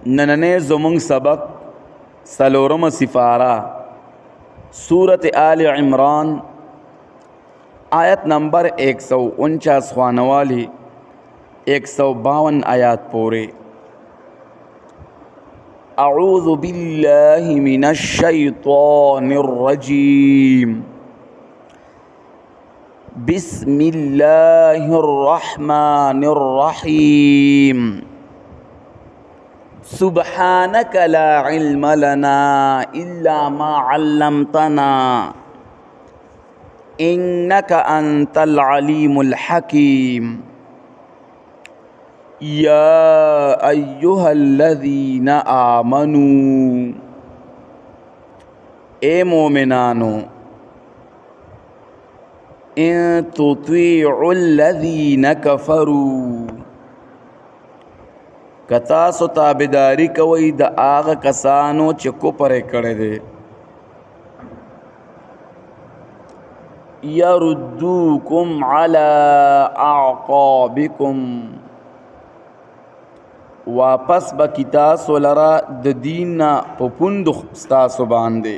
نننے زمونږ سبق سلورم سفارہ سورت آل عمران آیت نمبر 149 خوانوالی 152 آیات پورے. اعوذ باللہ من الشیطان الرجیم بسم اللہ الرحمن الرحیم سبحانک لا علم لنا الا ما علمتنا انک انت العلیم الحکیم یا ایہا الذین آمنوا اے مومنانو ان تطیعوا الذین کفروا کتاسو تابداری کوئی د آغا کسانو چې کفر کړی دی یردوکم علی اعقابکم واپس با کی تاسو لرا د دین نا په پوندو ستاسو باندې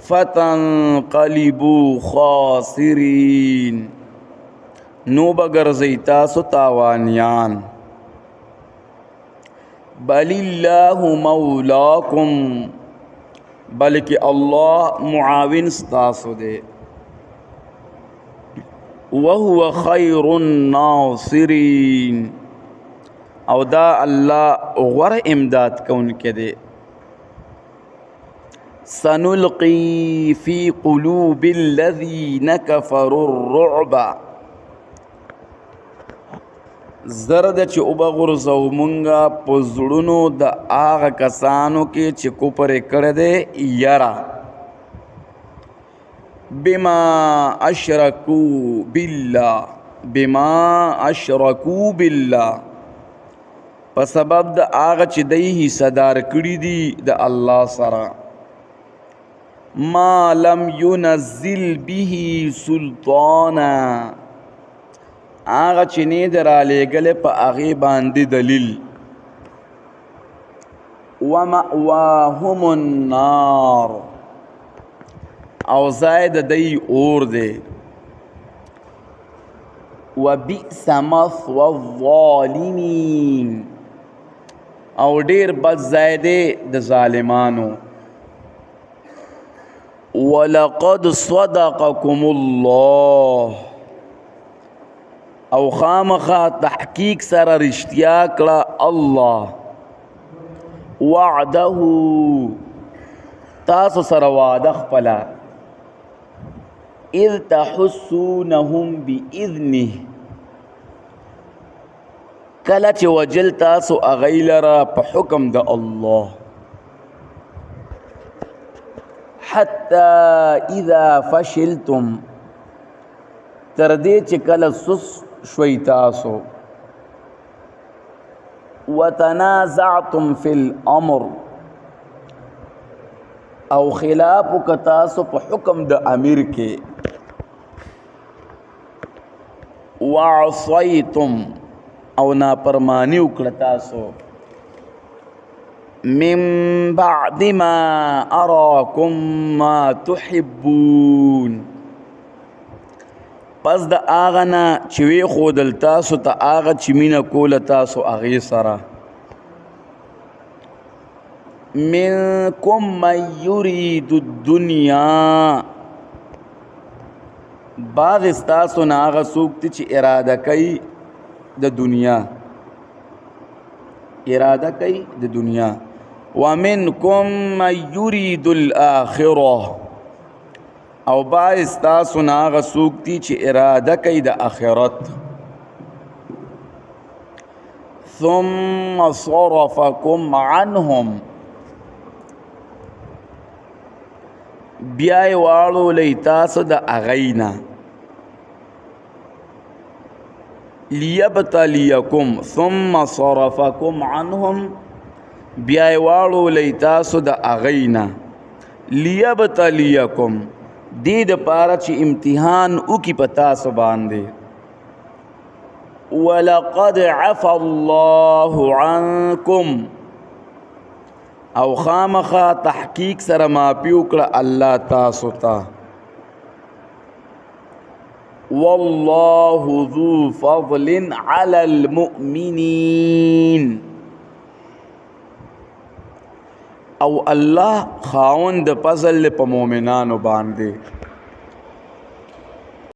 فتنقلبوا خاسرین نو بگرزی تاسو تاوانیان بل اللہ مولاکم بلکہ اللہ معاون ستاسو دے وهو خیر الناصرین او دا اللہ غور امداد کون کے دے سنلقی فی قلوب الذین کفروا الرعب زرد چې او بغرزو مونږه په زړونو د هغه کسانو کې چې کفر کړی دی یرا بما اشرکو بالله په سبب د هغه چې دی حصه‌دار کړي دي د الله سره ما لم ينزل به سلطانا آغا چنی در آلیگل پا اغی باندی دلیل ومأواهم النار او زائد دی اور دے وبئس مثوى الظالمین او دیر بد زائدے د ظالمانو ولقد صدقكم الله او خامخا تحقیق سره رشتیا کړه الله وعده تاسو سره وعده خپله اذ تحسونهم باذنه کله چې وجل تاسو هغوی لره په حکم د الله حتی اذا فشلتم تر دې چې کله سس شوی تاسو وتنازعتم فی الامر او خلاف کتاسو په حکم د امیر کې وعصیتم او نافرمانی وکړه تاسو من بعد ما اراکم ما تحبون پس د آغا نا چوی خودل تاسو تا آغا چی مینه کول تاسو اغی سرا منکم من یرید الدنیا بعض استاسو نا آغا سوکتی چی اراده کئی د دنیا ومنکم من یرید الاخرہ او باعث تاسو نه هغه څوک دي چې اراده کوي د آخرت ثم صرفکم عنهم بیا یې واړولی تاسو د هغوی نه لیبتلیکم ثم صرفکم عنهم بیا یې واړولی تاسو د هغوی نه لیبتلیکم دې د پاره چې امتحان وکړي په تاسو باندې ولقد عفا الله عنكم او خامخا تحقیق سره معافی وکړه الله تاسو ته والله ذو فضل على المؤمنين او الله خاوند فضل په مؤمنانو باندې